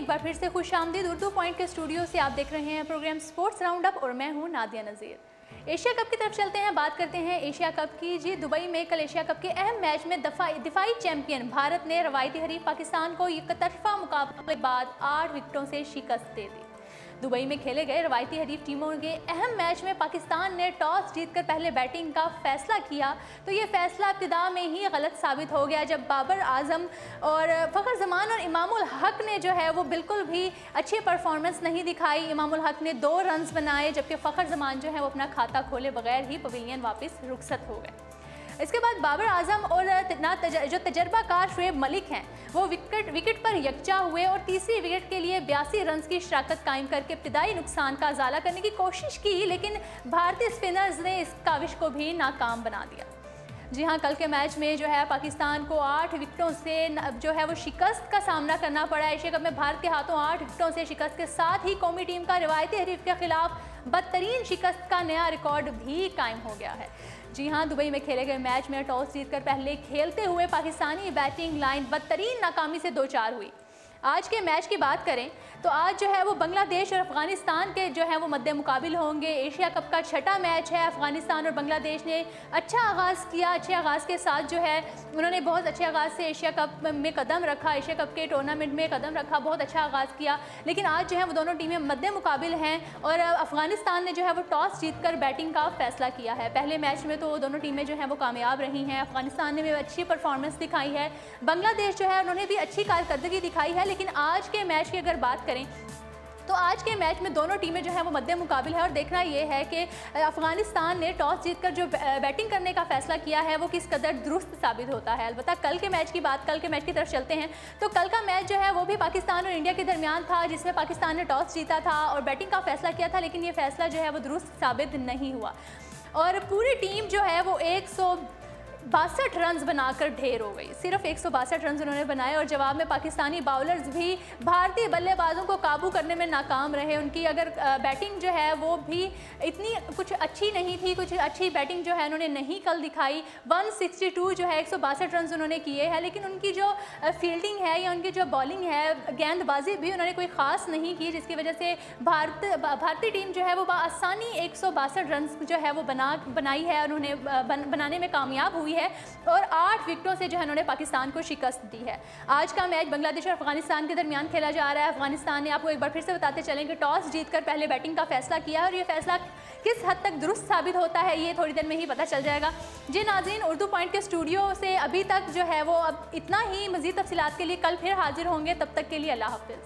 एक बार फिर से खुशामदीद। उर्दू पॉइंट के स्टूडियो से आप देख रहे हैं प्रोग्राम स्पोर्ट्स राउंड अप और मैं हूं नादिया नज़ीर। एशिया कप की तरफ चलते हैं, बात करते हैं एशिया कप की। जी, दुबई में कल एशिया कप के अहम मैच में दिफाई चैंपियन भारत ने रवायती हरीफ पाकिस्तान को एकतरफा मुकाबले के बाद 8 विकेटों से शिकस्त दे दी। दुबई में खेले गए रवायती हरीफ टीमों के अहम मैच में पाकिस्तान ने टॉस जीतकर पहले बैटिंग का फैसला किया, तो ये फैसला इब्तिदा में ही गलत साबित हो गया जब बाबर आजम और फ़खर जमान और इमामुल हक ने जो है वो बिल्कुल भी अच्छी परफॉर्मेंस नहीं दिखाई। इमामुल हक ने 2 रन्स बनाए जबकि फ़खर जमान जो है वो अपना खाता खोले बगैर ही पवेलियन वापस रुखसत हो गए। इसके बाद बाबर आजम और जो तजर्बाकार शुएब मलिक हैं वो विकेट पर यकजा हुए और तीसरी विकेट के लिए 82 रन की शराकत कायम करके इब्तिदाई नुकसान का अजाला करने की कोशिश की, लेकिन भारतीय स्पिनर्स ने इस काविश को भी नाकाम बना दिया। जी हाँ, कल के मैच में जो है पाकिस्तान को 8 विकेटों से जो है वो शिकस्त का सामना करना पड़ा। एशिया कप में भारत के हाथों 8 विकेटों से शिकस्त के साथ ही कौमी टीम का रिवायती हरीफ के खिलाफ बदतरीन शिकस्त का नया रिकॉर्ड भी कायम हो गया है। जी हाँ, दुबई में खेले गए मैच में टॉस जीतकर पहले खेलते हुए पाकिस्तानी बैटिंग लाइन बदतरीन नाकामी से 2-4 हुई। आज के मैच की बात करें तो आज जो है वो बांग्लादेश और अफगानिस्तान के जो है वो मद्दे मुकाबिल होंगे। एशिया कप का 6ठा मैच है। अफगानिस्तान और बांग्लादेश ने अच्छा आगाज़ किया। अच्छे आगाज़ के साथ जो है उन्होंने बहुत अच्छे आगाज़ से एशिया कप में कदम रखा, एशिया कप के टूर्नामेंट में कदम रखा, बहुत अच्छा आगाज़ किया। लेकिन आज जो है वो दोनों टीमें मद्दे मुकाबिल हैं और अफगानिस्तान ने जो है वो टॉस जीतकर बैटिंग का फैसला किया है। पहले मैच में तो दोनों टीमें जो हैं वो कामयाब रही हैं। अफगानिस्तान ने भी अच्छी परफॉर्मेंस दिखाई है, बांग्लादेश जो है उन्होंने भी अच्छी कारकर्दगी दिखाई है। लेकिन आज के मैच की अगर बात करें तो आज के मैच में दोनों टीमें जो है वो मद्दे मुकाबिल है और देखना ये है कि अफगानिस्तान ने टॉस जीतकर जो बैटिंग करने का फैसला किया है वो किस कदर दुरुस्त साबित होता है। अलबत्ता कल के मैच की तरफ चलते हैं तो कल का मैच जो है वो भी पाकिस्तान और इंडिया के दरमियान था, जिसमें पाकिस्तान ने टॉस जीता था और बैटिंग का फैसला किया था, लेकिन ये फैसला जो है वो दुरुस्त साबित नहीं हुआ और पूरी टीम जो है वो 162 रन बनाकर ढेर हो गई। सिर्फ 162 रन उन्होंने बनाए और जवाब में पाकिस्तानी बाउलर्स भी भारतीय बल्लेबाजों को काबू करने में नाकाम रहे। उनकी अगर बैटिंग जो है वो भी इतनी कुछ अच्छी नहीं थी, कुछ अच्छी बैटिंग जो है उन्होंने नहीं कल दिखाई। 162 जो है 162 रन उन्होंने किए हैं, लेकिन उनकी जो फील्डिंग है या उनकी जो बॉलिंग है, गेंदबाजी भी उन्होंने कोई ख़ास नहीं की, जिसकी वजह से भारतीय टीम जो है वो आसानी 162 रन जो है वो बनाई है, उन्होंने बनाने में कामयाब हुई है और 8 विकेटों से जो है उन्होंने पाकिस्तान को शिकस्त दी है। आज का मैच बांग्लादेश और अफगानिस्तान के दरमियान खेला जा रहा है। अफगानिस्तान ने, आपको एक बार फिर से बताते चलें कि टॉस जीतकर पहले बैटिंग का फैसला किया है और ये फैसला किस हद तक दुरुस्त साबित होता है ये थोड़ी देर में ही पता चल जाएगा। जी नाज़रीन, उर्दू पॉइंट के स्टूडियो से अभी तक जो है वो अब इतना ही। मज़ीद तफसीलात के लिए कल फिर हाजिर होंगे, तब तक के लिए अल्लाह हाफ़िज़।